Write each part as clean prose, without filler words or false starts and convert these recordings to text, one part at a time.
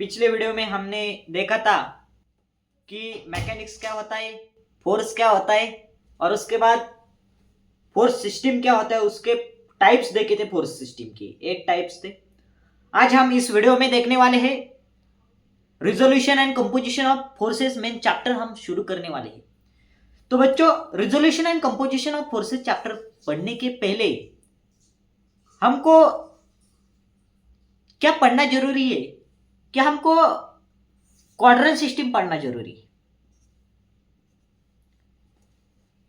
पिछले वीडियो में हमने देखा था कि मैकेनिक्स क्या होता है, फोर्स क्या होता है और उसके बाद फोर्स सिस्टम क्या होता है, उसके टाइप्स देखे थे। फोर्स सिस्टम के 8 टाइप्स थे। आज हम इस वीडियो में देखने वाले हैं resolution and composition of forces. Main chapter हम शुरू करने वाले हैं। तो बच्चों, resolution and composition of forces chapter पढ़ने के पहले हमको क्या पढ़ना जरूरी है? क्या हमको क्वाड्रेंट सिस्टम पढ़ना जरूरी है?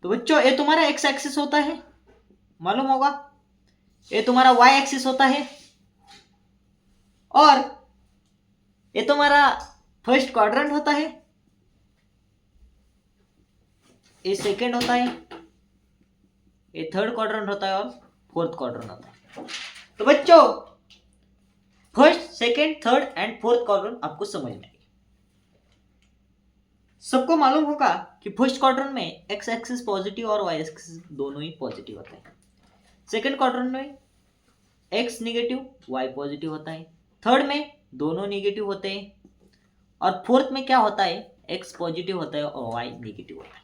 तो बच्चों, ये तुम्हारा एक्स एक्सिस होता है, मालूम होगा। ये तुम्हारा वाई एक्सिस होता है और ये तुम्हारा फर्स्ट क्वाड्रेंट होता है, ये सेकंड होता है, ये थर्ड क्वाड्रेंट होता है और फोर्थ क्वाड्रेंट होता है। तो बच्चों, first, second, third and fourth quadrant आपको समझ में आएगी। सबको मालूम होगा कि फर्स्ट क्वाड्रेंट में एक्स एक्सिस पॉजिटिव और वाई एक्सिस दोनों ही पॉजिटिव होता है। सेकंड क्वाड्रेंट में एक्स नेगेटिव वाई पॉजिटिव होता है। थर्ड में दोनों नेगेटिव होते हैं और फोर्थ में क्या होता है, एक्स पॉजिटिव होता है और वाई नेगेटिव होता है।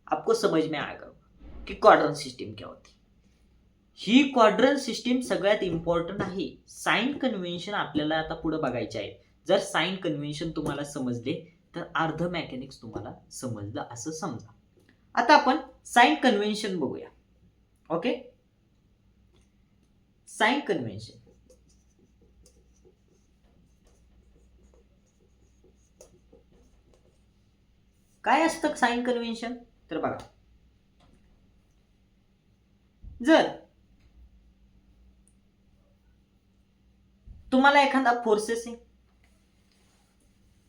आपको समझ में आएगा की क्वाड्रंट सिस्टम क्या होती. ही क्वाड्रंट सिस्टम सगळ्यात इम्पॉर्टंट आहे. साइन कन्व्हेन्शन आपल्याला आता पुढे बघायचे आहे. जर साइन कन्व्हेन्शन तुम्हाला समजले तर अर्ध मेकॅनिक्स तुम्हाला समजलं असं समजा. आता आपण साइन कन्व्हेन्शन बघूया. ओके, साइन कन्व्हेन्शन काय असतं साइन कन्व्हेन्शन? तर बघा, जर तुम्हाला एखादा फोर्सेस आहे,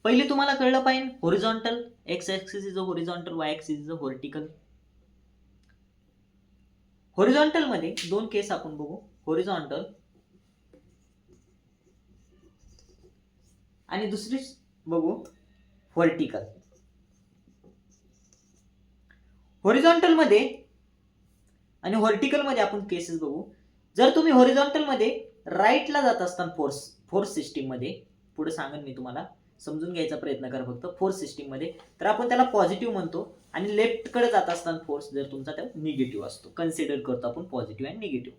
पहिले तुम्हाला कळलं पाहिजे horizontal, x axis is a horizontal, Y axis is a vertical. Horizontal मध्ये दोन केस आपण बघू, हॉरिझॉन्टल आणि दुसरी बघू व्हर्टिकल. हॉरिझॉन्टल मध्ये आणि व्हर्टिकल मध्ये आपण केसेस बघू. जर तुम्ही हॉरिझॉन्टल मध्ये राईटला जात असताना फोर्स सिस्टीम मध्ये, पुढे सांगेन मी तुम्हाला, समजून घ्यायचा प्रयत्न करा फक्त. फोर्स सिस्टीम मध्ये तर आपण त्याला पॉझिटिव्ह म्हणतो आणि लेफ्ट कडे जात असताना फोर्स जर तुमचा त्या निगेटिव्ह असतो, कन्सिडर करतो आपण पॉझिटिव्ह आणि निगेटिव्ह.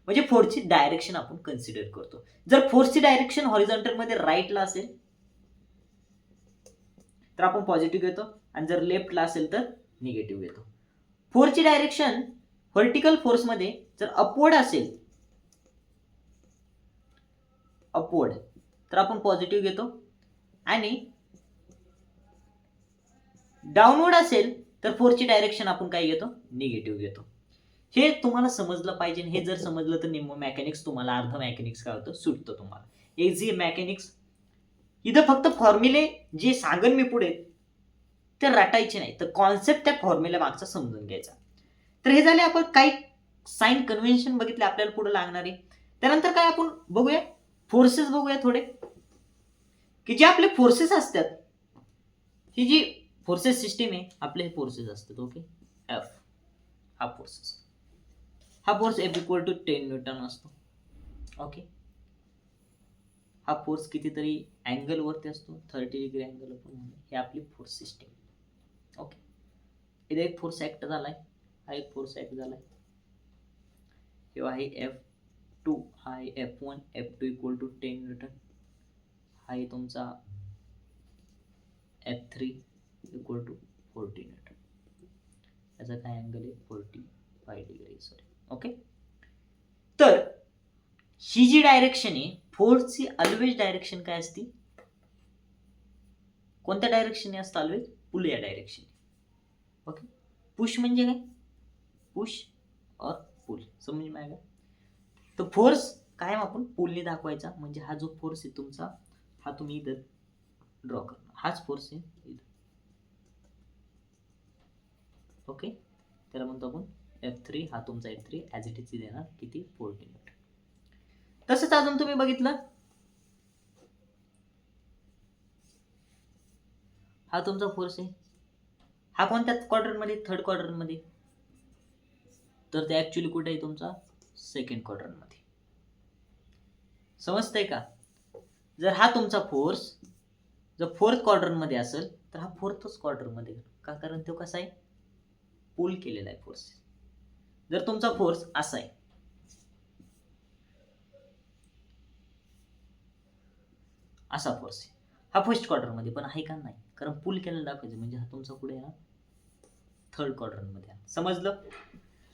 म्हणजे फोर्सची डायरेक्शन आपण कन्सिडर करतो. जर फोर्सची डायरेक्शन हॉरिझॉन्टल मध्ये राईटला असेल तर आपण पॉझिटिव्ह घेतो आणि जर लेफ्टला असेल तर निगेटिव्ह घेतो. फोर्सची डायरेक्शन व्हर्टिकल फोर्स मध्ये जर अपवर्ड असेल, अपवर्ड, तर आपण पॉझिटिव्ह घेतो आणि डाऊनवर्ड असेल तर फोर्सची डायरेक्शन आपण काय घेतो, निगेटिव्ह घेतो. हे तुम्हाला समजलं पाहिजे. हे जर समजलं तर निम्म मॅकॅनिक्स तुम्हाला, अर्ध मॅकॅनिक्स काय होतं, सुटतं तुम्हाला. Easy mechanics. इथं फक्त फॉर्म्युले जे सांगन मी पुढे ते रटायचे नाही, तर कॉन्सेप्ट त्या फॉर्म्युला मागचा समजून घ्यायचा. तर हे झाले आपण काही साइन कन्व्हेन्शन बघितले आपल्याला पुढे लागणारे. त्यानंतर काय आपण बघूया, फोर्सेस बघूया थोडे, की जे आपले फोर्सेस असतात, ही जी फोर्सेस सिस्टीम आहे, आपले हे फोर्सेस असतात. ओके, एफ हा फोर्सेस, हा force F equal to 10 newton असतो. ओके, हा फोर्स कितीतरी अँगल वरती असतो, 30 डिग्री अँगल आपण म्हणू. हे आपली फोर्स सिस्टीम. ओके, इथे एक फोर्स ऍक्ट झालाय, हा एक फोर्स ऍक्ट झालाय. हे आहे F2, हा आहे F1, F2 equal to 10 Newton. हा आहे तुमचा F3 इक्वल टू 40 न्यूटन. याचा काय अँगल आहे, 45 डिग्री. सॉरी. ओके, तर ही जी डायरेक्शन आहे फोर्सची, ऑलवेज डायरेक्शन काय असते, कोणत्या डायरेक्शनने असतं, ऑलवेज पुल या डायरेक्शन. ओके, पुश म्हणजे काय, पुश और पुल, समज में आएगा. तो फोर्स कायम आपण पुलने दाखवायचा. म्हणजे हा जो फोर्स आहे तुमचा, हा तुम्ही इथं ड्रॉ करणार, हाच फोर्स आहे इथं. ओके, त्याला म्हणतो आपण F3, हा तुमचा F3 ॲज इट इज देणार किती, 40 न्यूटन. तसंच अजून तुम्ही बघितलं, हा तुमचा फोर्स आहे, हा कोणत्या क्वाड्रंट मध्ये, थर्ड क्वाड्रंट मध्ये, तर ते ऍक्च्युली कुठे आहे तुमचा, सेकंड क्वाड्रंट मध्ये. समजतंय का? जर हा तुमचा फोर्स जर फोर्थ क्वाड्रंट मध्ये असेल तर हा फोर्थच क्वाड्रंट मध्ये, का कारण तो कसा आहे, पुल केलेला आहे फोर्स. जर तुमचा फोर्स असा आहे, असा फोर्स आहे, हा फर्स्ट क्वाड्रंट मध्ये पण आहे का, नाही, कारण पुल केलेला दाखवायचं म्हणजे हा तुमचा पुढे आहे थर्ड क्वाड्रंट मध्ये. समजलं.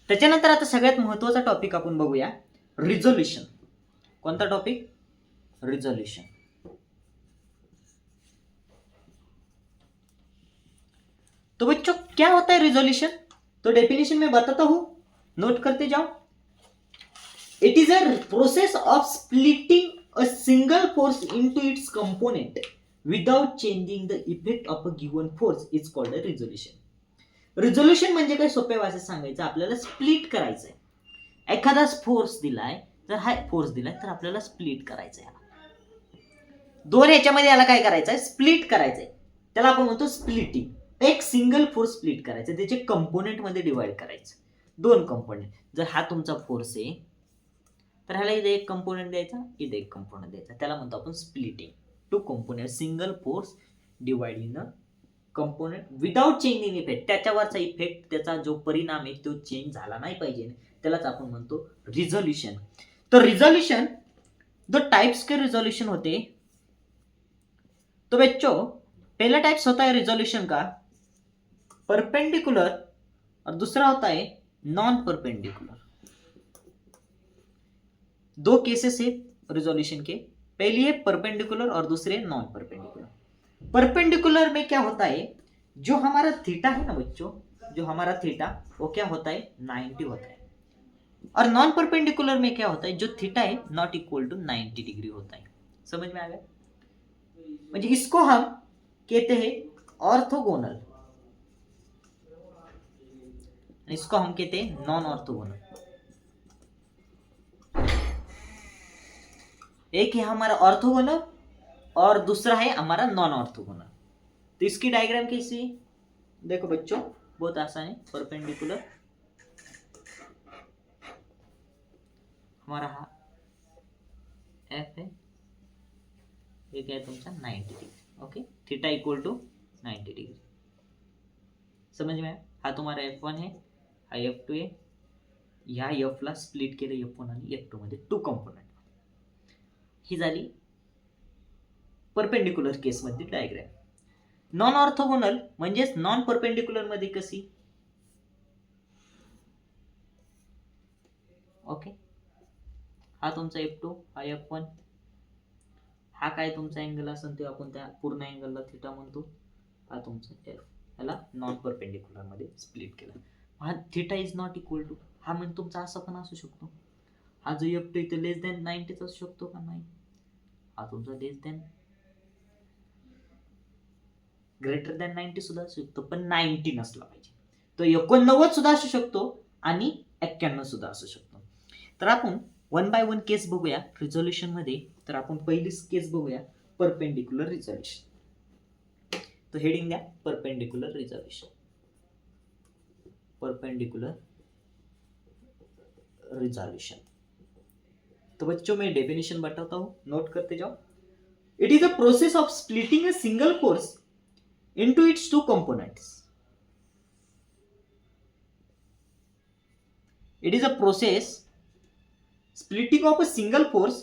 त्याच्यानंतर आता सगळ्यात महत्वाचा टॉपिक आपण बघूया, रिझोल्यूशन. कोणता टॉपिक, रिझोल्यूशन. तो बच्चों क्या होता है रिजोल्यूशन, तो डेफिनेशन में बताता हूं, नोट करते जाओ. It is a process of splitting a single force into its component without changing the effect of a given force is called a resolution. Resolution म्हणजे काय, सोप्या भाषेत सांगायचं, आपल्याला स्प्लिट करायचंय. एखादा फोर्स दिलाय, तर हा फोर्स दिलाय तर आपल्याला स्प्लिट करायचंय. दोन ह्याच्यामध्ये याला काय करायचंय, स्प्लिट करायचंय. त्याला आपण म्हणतो स्प्लिटिंग. एक सिंगल फोर्स स्प्लिट करायचं, त्याचे कंपोनेंट मध्ये डिवाइड करायचं, दोन कंपोनेंट. जर हा तुमचा फोर्स आहे तर ह्याला इथे एक कंपोनेंट द्यायचा, इथे एक कंपोनेंट द्यायचा, त्याला म्हणतो आपण splitting. Two component, single force dividing a component without changing effect. त्याच्यावरचा इफेक्ट, त्याचा जो परिणाम आहे तो चेंज झाला नाही पाहिजे, त्यालाच आपण म्हणतो रिझोल्यूशन. तर रिझोल्यूशन, दो टाइप्स के रिजोल्यूशन होते. तो बच्चों पहला टाइप्स होता है रिजोल्यूशन का परपेंडिकुलर और दूसरा होता है नॉन परपेंडिकुलर. दो केसेस है रिजोल्यूशन के, पहली है परपेंडिकुलर और दूसरे नॉन परपेंडिकुलर. परपेंडिकुलर में क्या होता है, जो हमारा थीटा है ना बच्चों, जो हमारा थीटा वो क्या होता है 90 होता है. और नॉन परपेंडिकुलर में क्या होता है, जो थीटा है नॉट इक्वल टू 90 डिग्री होता है. समझ में आ गया. म्हणजे इसको हम कहते हैं ऑर्थोगोनल, इसको हम कहते हैं नॉन ऑर्थोगोनल. एक है हमारा ऑर्थोगोनल और दूसरा है हमारा नॉन ऑर्थोगोनल. तो इसकी डायग्राम कैसी है, देखो बच्चों, बहुत आसान है. परपेंडिकुलर हमारा हा एफ है, एक है तुमचा 90 degree. Okay, theta equal to 90 degree. समझ में आया. हा तुम्हारा F1 है, हा F2 आहे. ह्या F ला स्प्लिट केलं F1 आणि F2 मध्ये टू कंपोनेंट. ही झाली परपेंडिकुलर केस मध्ये डायग्राम. नॉन ऑर्थोगोनल म्हणजेच नॉन परपेंडिकुलर मध्ये कशी, ओके, हा तुमचा F2, हा F1, हा काय तुमचा अँगल असेल ते आपण त्या पूर्ण अँगलला थीटा म्हणतो. हा तुमचा F, याला नॉन परपेंडिकुलर मध्ये स्प्लिट केला. हा theta is not equal to, हा म्हणजे तुमचा असा पण असू शकतो. हा जो F2 इथे लेस दॅन 90 असू शकतो का, नाही. हा तुमचा लेस दॅन ग्रेटर दॅन 90 सुद्धा असू शकतो, पण 90 नसला पाहिजे. तो 89 सुद्धा असू शकतो आणि 91 सुद्धा असू शकतो. तर आपण वन बाय वन केस बघूया रिझोल्यूशन मध्ये. तर आपण पहिलीच केस बघूया, परपेंडिकुलर रिझोल्यूशन. तो हेडिंग द्या, परपेंडिकुलर रिझोल्यूशन. Perpendicular resolution. तो बच्चों मैं डेफिनेशन बताता हूं, नोट करते जाओ. It is a process of splitting a single force into its two components. It is a process splitting of a single force.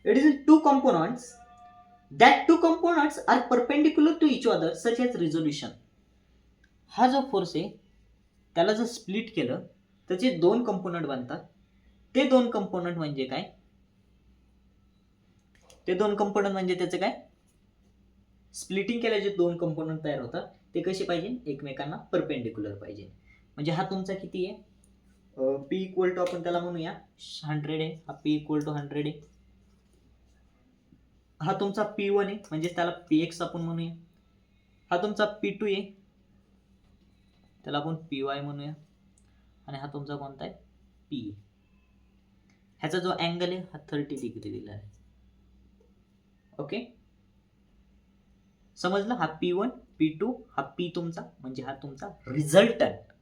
It is in two components. That two components are perpendicular to each other, such as resolution. हा जो force आहे त्याला जर split केलं त्याचे दोन component बनतात. ते दोन कंपोनंट म्हणजे काय, ते दोन कंपोनंट म्हणजे त्याचे काय, स्प्लिटिंग केल्याचे दोन कंपोनंट तयार होतात. ते कसे पाहिजे, एकमेकांना परपेंडिकुलर पाहिजे. म्हणजे हा तुमचा किती आहे, P इक्वल टू आपण त्याला म्हणूया 100 आहे. हा P इक्वल टू 100 आहे. हा तुमचा P1 आहे, म्हणजे त्याला Px आपण म्हणूया. हा तुमचा P2 आहे, त्याला आपण Py म्हणूया. आणि हा तुमचा कोणता आहे, P. ह्याचा जो अँगल आहे हा 30 डिग्री दिला आहे. ओके, समजलं. हा P1, P2, हा P तुमचा, म्हणजे हा तुमचा रिझल्टंट.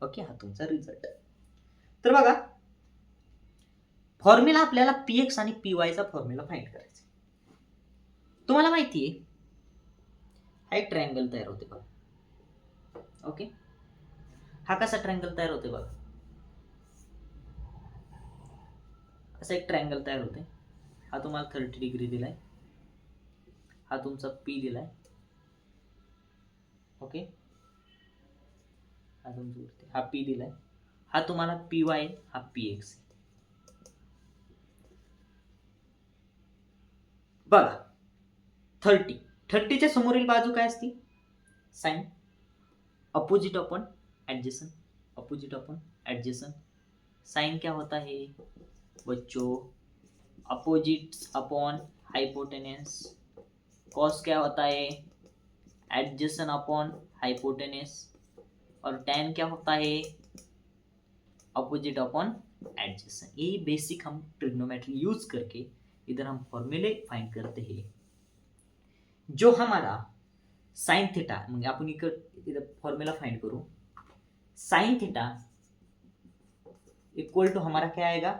ओके, हा तुमचा रिझल्टंट. तर बघा, फॉर्म्युला आपल्याला Px आणि Py चा फॉर्म्युला फाइंड करायचा. तुम्हाला माहिती आहे हा एक ट्रायंगल तयार होते बघा. ओके, हा कसा ट्रायंगल तयार होते बघा. असा एक ट्रायंगल तयार होते. हा तुम्हाला 30 डिग्री दिलाय, हा तुमचा पी दिलाय. ओके, हा तुमचा हा पी दिलाय, हा तुम्हाला पी वाय, हा पी एक्स. बघा 30च्या समोरील बाजू काय असती? Sine. Opposite upon adjacent, opposite upon adjacent. Sine क्या होता है बच्चों? Opposite upon hypotenuse. कॉस क्या होता है? Adjacent upon hypotenuse. और tan क्या होता है? Opposite upon adjacent. ये बेसिक हम ट्रिग्नोमेट्री यूज करके इधर हम फॉर्म्युले फाइंड करते हैं. जो हमारा साइन थीटा, म्हणजे आपण इधर फॉर्मूला फाइंड करू. साइन थीटा इक्वल टू हमारा क्या आएगा?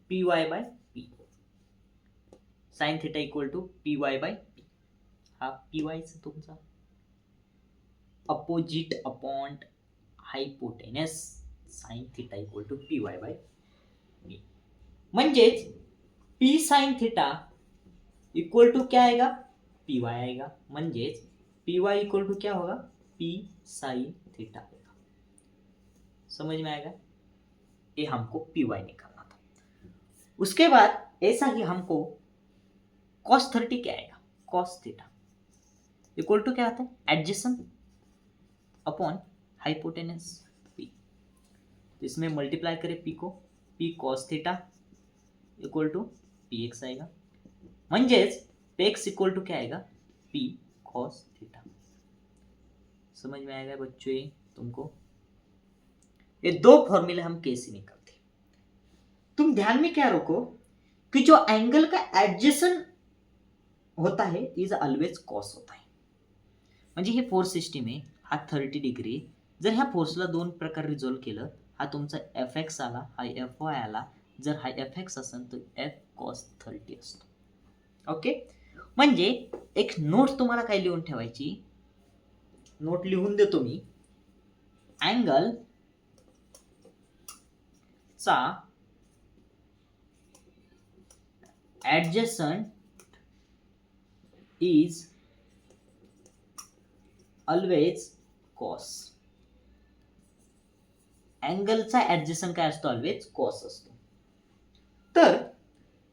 P Y by P. Sine theta equal to P Y by P. हा पी वाय तुमचा opposite upon hypotenuse. Sine theta equal to P Y by P. म्हणजेच P sine theta equal to क्या आएगा? P Y आएगा. म्हणजेच P Y equal to क्या होगा? P sine theta होगा. समझ में आएगा? ये हमको पी वाई निकालना था. उसके बाद ऐसा ही हमको cos 30 क्या आएगा? cos थीटा इक्वल टू क्या आता है? Adjacent upon hypotenuse P. इसमें मल्टीप्लाई करें पी को, P cos theta equal to P X आएगा. म्हणजेच एक्स इक्वल टू क्या आएगा? P cos theta. समझ में आएगा बच्चों ये तुमको? ये दो फॉर्मूले हम कैसे निकालते हैं. तुम ध्यान में क्या रखो कि जो एंगल का एडजेसेंट होता है इज ऑलवेज कॉस होता है. म्हणजे हे फोर्स सिस्टीम आहे, हा 30 डिग्री. जर ह्या फोर्सला दोन प्रकार रिझॉल्व केलं, हा तुमचा एफ एक्स आला, हा एफ वाय आला. जर हा एफ एक्स असेल तर एफ कॉस 30 असतो. ओके, म्हणजे एक नोट तुम्हाला काय लिहून ठेवायची, नोट लिहून देतो मी. अँगल चा ऍडजसंट इज ऑलवेज कॉस. अँगलचा ऍडजसंट काय असतो? ऑलवेज कॉस असतो. तर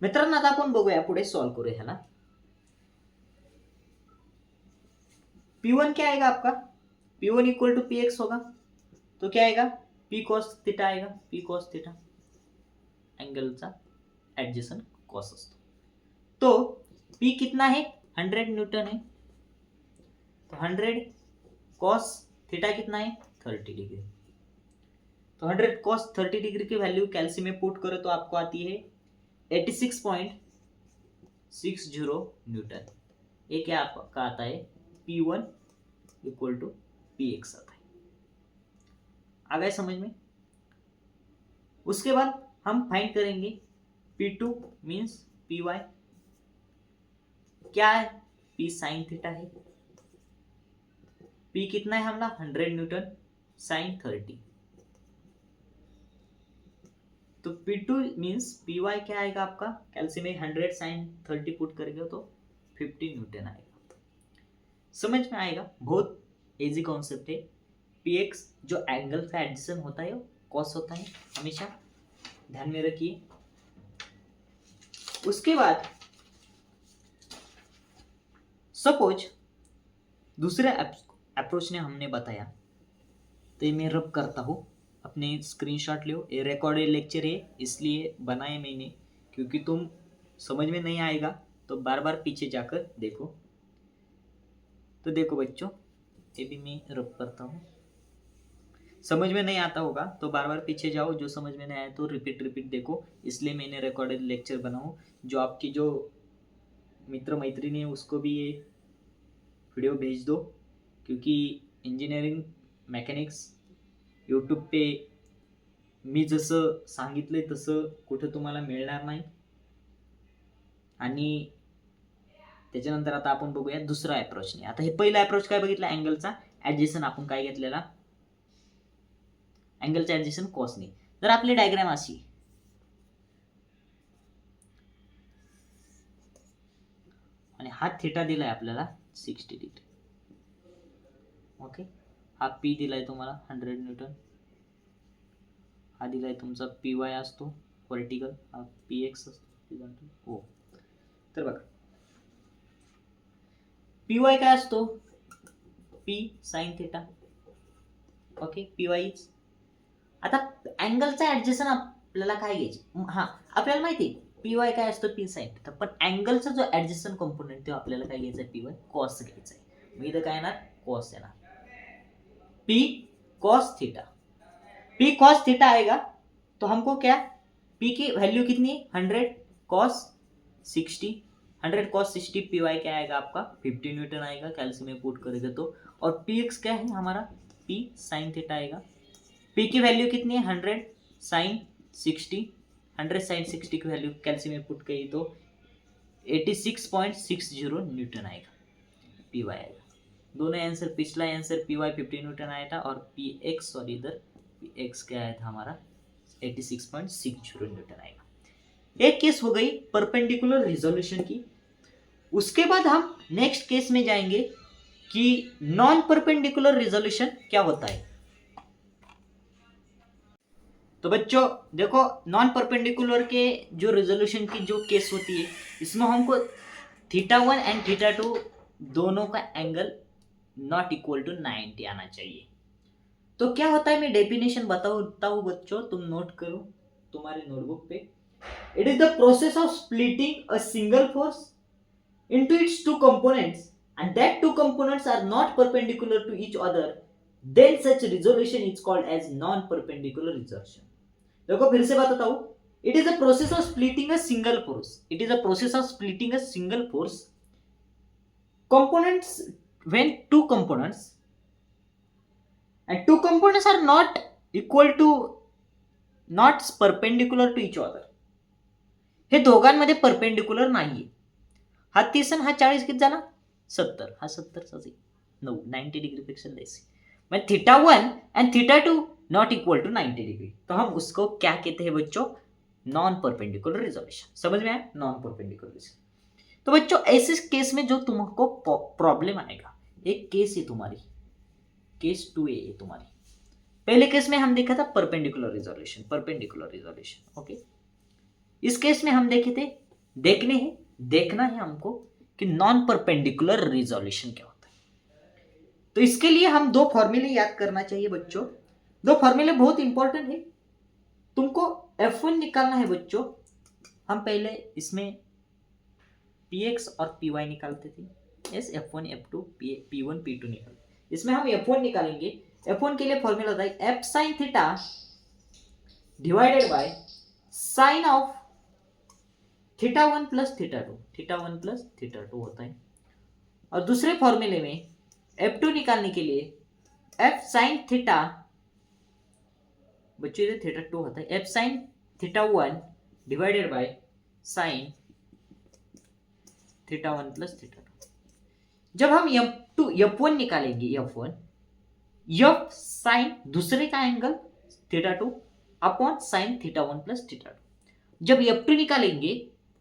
मित्रांनो आता आपण बघूया, पुढे सॉल्व करूया ह्याला. P1 क्या आएगा आपका? P1 equal to P x होगा. तो क्या आएगा? पी कॉस थीटा आएगा. पी कॉस थीटा एंगलचा एडजेसेंट कॉस असतो. तो P कितना है? 100 न्यूटन है. तो 100 कॉस थीटा कितना है? 30 डिग्री. तो 100 कॉस 30 डिग्री की वैल्यू कैलसी में पुट करो तो आपको आती है 86.60 न्यूटन. ये क्या आपका आता है? P1 equal to P x आता है. आ गए समझ में? उसके बाद हम फाइंड करेंगे P2 मीन्स पी वाई. क्या है? P साइन थीटा है. P कितना है हमारा? 100 न्यूटन साइन 30. तो P2 मीन्स पी वाई क्या आएगा आपका? कैलसी में 100 साइन 30 पुट करेंगे तो 50 न्यूटन आएगा. समझ में आएगा? बहुत इजी कॉन्सेप्ट है. पी एक्स जो एंगल का एडजेसेंट होता है वो कॉस होता है, हमेशा ध्यान में रखिए. उसके बाद सपोज दूसरे अप्रोच ने हमने बताया, तो ये मैं रब करता हूँ. अपने स्क्रीनशॉट लो. ये रिकॉर्डेड लेक्चर है इसलिए बनाए मैंने, क्योंकि तुम समझ में नहीं आएगा तो बार बार पीछे जाकर देखो. तो देखो बच्चों, ये भी मैं रब करता हूँ. समझ में नहीं आता होगा तो बार बार पीछे जाओ. जो समझ में नहीं आया तो रिपीट देखो. इसलिए मैंने रिकॉर्डेड लेक्चर बनाऊँ. जो आपकी जो मित्र मैत्रिणी है उसको भी ये व्हिडिओ भेज दो, क्योंकि इंजिनिअरिंग मेकॅनिक्स यूट्यूब पे मी जसं सांगितलंय तसं कुठं तुम्हाला मिळणार नाही. आणि त्याच्यानंतर आता आपण बघूया दुसरा अप्रोचने. आता हे पहिला अप्रोच काय बघितला, अँगलचा ऍडजेसन आपण काय घेतलेला, अँगलचा ऍडजेसन कॉसने. जर आपली डायग्राम अशी आणि हा थिटा दिलाय आपल्याला 60 डिग्री. ओके, हा पी दिलाय तुम्हाला 100 न्यूटन, हा दिलाय तुमचा पी वाय असतो व्हर्टिकल, हा पी एक्स असतो. हो, तर बघा पी वाय काय असतो, P sine theta. Okay, P Y. आता अँगलचा ऍडजेसन आपल्याला काय घ्यायचे, हा आपल्याला माहिती आहे पी वाय काय असतो, पी साइन थिटा. पण अँगलचा जो ऍडजेसन कंपोनेंट तो आपल्याला काय घ्यायचा आहे, पी वाय कॉस घ्यायचा आहे. मग इथं काय येणार, कॉस येणार, P cos theta. P cos theta आएगा तो हमको क्या, पी की वैल्यू कितनी, 100 कॉस 60, 100 कॉस 60, पी वाई क्या आएगा आपका 50 न्यूटन आएगा, कैल्शियम में पुट करेगा तो. और पी एक्स क्या है हमारा, पी साइन थीटा आएगा. पी की वैल्यू कितनी है, 100 साइन 60, 100 साइन 60 की वैल्यू कैल्शियम में पुट करी तो 86.60 न्यूटन आएगा, पी वाई आएगा. दोनों आंसर, पिछला आंसर पी वाई 50 न्यूटन आया था और पी एक्स, सॉरी इधर पी एक्स क्या आया था हमारा 86.60 न्यूटन आएगा. एक केस हो गई परपेंडिकुलर रिजोल्यूशन की. उसके बाद हम नेक्स्ट केस में जाएंगे कि नॉन परपेंडिकुलर रिजोल्यूशन क्या होता है. तो बच्चों देखो, नॉन परपेंडिकुलर के जो रिजोल्यूशन की जो केस होती है, इसमें हमको θ1 एंड θ2 दोनों का एंगल नॉट इक्वल टू 90 आना चाहिए. तो क्या होता है, मैं डेफिनेशन बताता हूं बच्चों, तुम नोट करो तुम्हारे नोटबुक पे. It is the process of splitting a single force into its two components and that two components are not perpendicular to each other, then such resolution is called as non-perpendicular resolution. देखो फिर से बताता हूं, it is a process of splitting a single force. It is a process of splitting a single force components when two components and two components are not equal to, not perpendicular to each other. हे दोघांमध्ये perpendicular नाहीये. हा 30 आणि हा 40 किती झाला, 70. हा 70चा 90 degree पेक्षा less. मैं θ1 and θ2 not equal to 90 degree, तो हम उसको क्या कहते हैं बच्चों, नॉन परपेंडिकुलर रिजोल्यूशन. समझ में आया, नॉन परपेंडिकुलर रिजोल्यूशन. तो बच्चों ऐसे केस में जो तुमको प्रॉब्लम आएगा, एक केस है तुम्हारी, केस 2A है तुम्हारी. पहले केस में हम देखा था perpendicular resolution, perpendicular resolution. Okay, इस केस में हम देखे थे, देखना है हमको कि नॉन परपेंडिकुलर रिजोल्यूशन क्या होता है. तो इसके लिए हम दो फॉर्मूले याद करना चाहिए बच्चों. दो फॉर्मूले बहुत इंपॉर्टेंट है, तुमको F1 निकालना है बच्चों. हम पहले इसमें Px और Py निकालते थे. Yes, F1 F2 P1 P2 निकालते. इसमें हम F1 निकालेंगे. F1 के लिए फॉर्मूला होता है F sine theta divided by sine of θ1 plus θ2, θ1 plus θ2 होता है. और दूसरे फॉर्मूले में F2 निकालने के लिए F साइन थीटा, बच्चों इधर θ2 होता है, F sine θ1 divided by sine θ1 plus θ2. जब हम F1 निकालेंगे, F साइन दूसरे का एंगल θ2 अपॉन साइन θ1 प्लस θ2. जब F2 निकालेंगे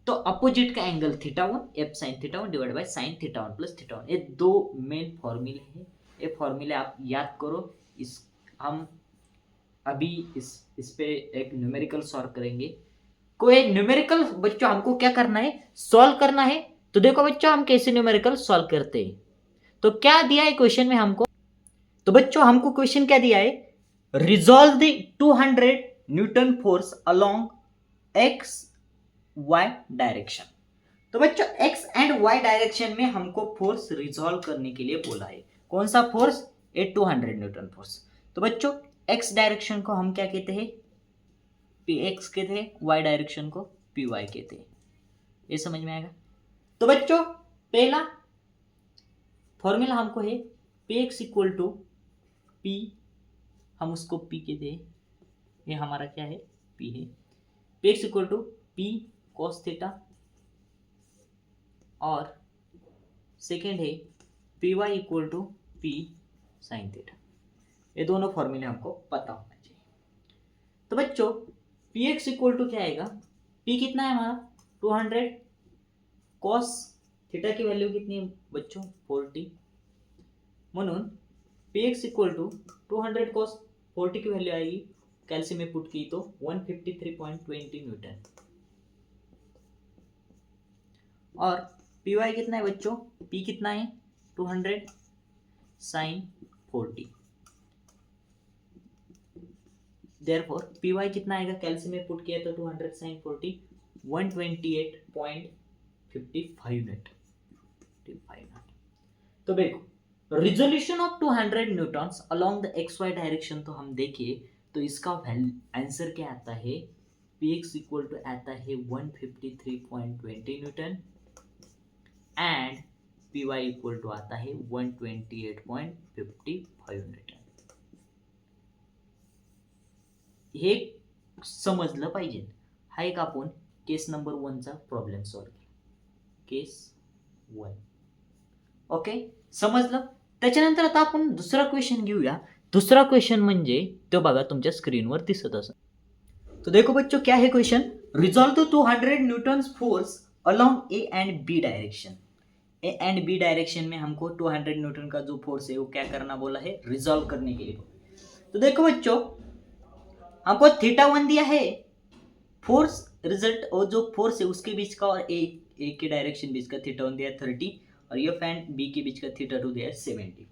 तो अपोजिट का angle θ1, F sine θ1 divide by sine θ1 plus θ1. ये दो मेन फॉर्मूले हैं. ये फॉर्मूले आप याद करो. हम अभी इस पे एक न्यूमेरिकल सॉल्व करेंगे. कोई न्यूमेरिकल बच्चों हमको क्या करना है, सॉल्व करना है. तो देखो बच्चों हम कैसे न्यूमेरिकल सॉल्व करते हैं. तो क्या दिया है क्वेश्चन में हमको, तो बच्चों हमको क्वेश्चन क्या दिया है, resolve the 200 newton force along X Y direction. तो बच्चों एक्स एंड वाई डायरेक्शन में हमको फोर्स रिजॉल्व करने के लिए बोला है. कौन सा फोर्स, ए 200 न्यूटन फोर्स. तो बच्चों एक्स डायरेक्शन को हम क्या कहते हैं, पी एक्स कहते हैं, वाई डायरेक्शन को पी वाई कहते हैं. ये समझ में आएगा. तो बच्चों पहला फॉर्मूला हमको है P X equal to P, हम उसको पी कहते हैं, ये हमारा क्या है, पी है. P X equal to P cos theta और सेकेंड है P Y equal to P sine theta. ये दोनों फॉर्मूले हमको पता होना चाहिए। तो बच्चों पी एक्स इक्वल टू क्या आएगा, पी कितना है हमारा 200, कॉस थीटा की वैल्यू कितनी है बच्चों 40, म्हणून P X equal to 200 cos 40 की वैल्यू आएगी, कैल्शियम में पुट की तो 153.20 न्यूटन। और पी वाई कितना है बच्चों, पी कितना है 200 साइन 40, देयरफॉर पी वाई कितना आएगा, कैल्शियम में पुट किया तो 200 साइन 40 128.55 न्यूटन। तो देखो resolution of 200 newtons along the X Y direction, तो हम देखिए तो इसका आंसर क्या आता है, पी एक्स इक्वल टू आता है 153.20 newton and P Y equal to आता है 128.55 न्यूटन। हे समजलं पाहिजे। हा एक आपण केस नंबर 1चा प्रॉब्लेम सॉल्व्ह केला, केस 1 ओके समजलं। त्याच्यानंतर आता आपण दुसरा क्वेश्चन घेऊया। दूसरा क्वेश्चन म्हणजे तो बघा तुमच्या स्क्रीनवर दिसत असेल। तो देखो बच्चों क्या है question, resolve the 200 newtons force along A and B direction. A and B direction में हमको 200 न्यूटन का जो फोर्स है वो क्या करना बोला है, रिजॉल्व करने के लिए। तो देखो बच्चों हमको θ1 दिया है, फोर्स रिजल्ट और जो फोर्स है उसके बीच का और ए के डायरेक्शन बीच का θ1 दिया है 30 और एफ एंड बी के बीच का θ2 दिया है 70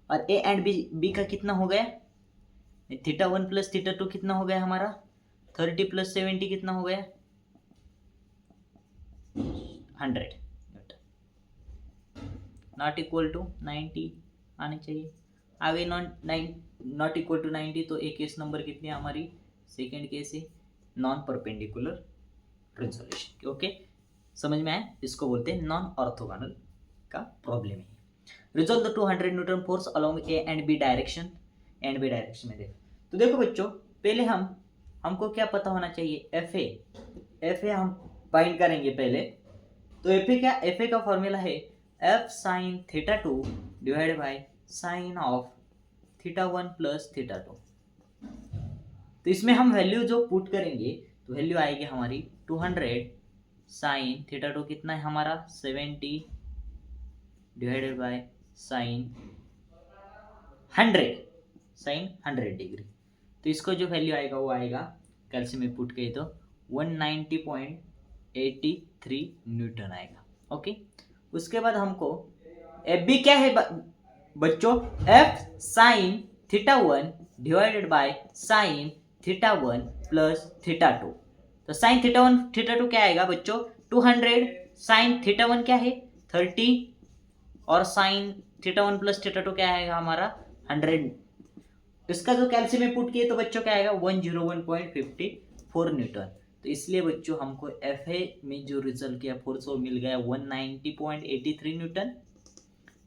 और ए एंड बी का कितना हो गया, θ1 प्लस θ2 कितना हो गया हमारा 30 प्लस 70 कितना हो गया 100 नॉट इक्वल टू 90 आने चाहिए। आगे नॉट इक्वल टू 90 तो एक केस नंबर कितनी है हमारी, सेकेंड केस है नॉन परपेंडिकुलर रिजोल्यूशन। ओके समझ में आया, इसको बोलते हैं नॉन ऑर्थोगोनल का प्रॉब्लम है। Resolve the 200 newton force along A and B direction, and B direction में देखो। तो देखो बच्चों पहले हमको क्या पता होना चाहिए, एफ ए हम फाइंड करेंगे पहले। तो एफ ए क्या, एफ ए का फॉर्मूला है F sine θ2 divided by sine of θ1 plus θ2। तो इसमें हम वैल्यू जो पुट करेंगे तो वैल्यू आएगी हमारी 200 साइन θ2 कितना है हमारा 70 divided by sine 100 sine 100 degree. तो इसको जो वैल्यू आएगा वो आएगा कैल्शियम में पुट किए तो 190.83 न्यूटन आएगा। ओके उसके बाद हमको एफ बी क्या है बच्चों, F sine θ1 divided by sine θ1 plus θ2। तो साइन θ1 θ2 क्या आएगा बच्चों 200 साइन θ1 क्या है 30 और साइन θ1 प्लस θ2 क्या आएगा हमारा 100। इसका जो कैल्शियम में पुट किए तो बच्चों क्या आएगा 101.54 न्यूटन। तो इसलिए बच्चों हमको एफ ए में जो रिजल्ट किया फोर्स वो मिल गया 190.83 न्यूटन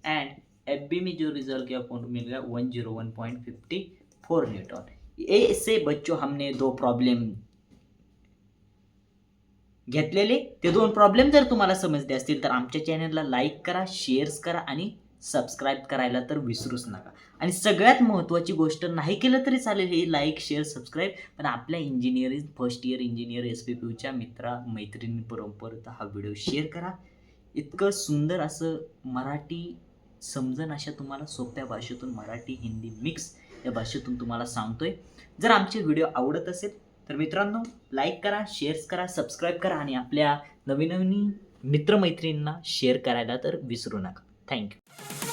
एंड एफ बी में जो रिजल्ट किया फोर्स मिल गया 101.54 न्यूटन। ऐसे बच्चों हमने दो प्रॉब्लेम घेतलेले। ते दोन प्रॉब्लेम जर तुम्हाला समजले असतील तर आमच्या चॅनलला लाईक करा, शेअर्स करा आणि सबस्क्राईब करायला तर विसरूच नका। आणि सगळ्यात महत्त्वाची गोष्ट नाही केलं तरी चालेल हे लाईक शेअर सबस्क्राईब, पण आपल्या इंजिनिअरिंग फर्स्ट इयर इंजिनियर SPPUच्या मित्रा मैत्रिणींपर्यंत हा व्हिडिओ शेअर करा। इतकं सुंदर असं मराठी समजन अशा तुम्हाला सोप्या भाषेतून मराठी हिंदी मिक्स या भाषेतून तुम्हाला सांगतोय। जर आमचे व्हिडिओ आवडत असेल तर मित्रांनो लाईक करा, शेअर्स करा, सबस्क्राईब करा आणि आपल्या नवीन मित्रमैत्रिणींना शेअर करायला तर विसरू नका। थँक्यू।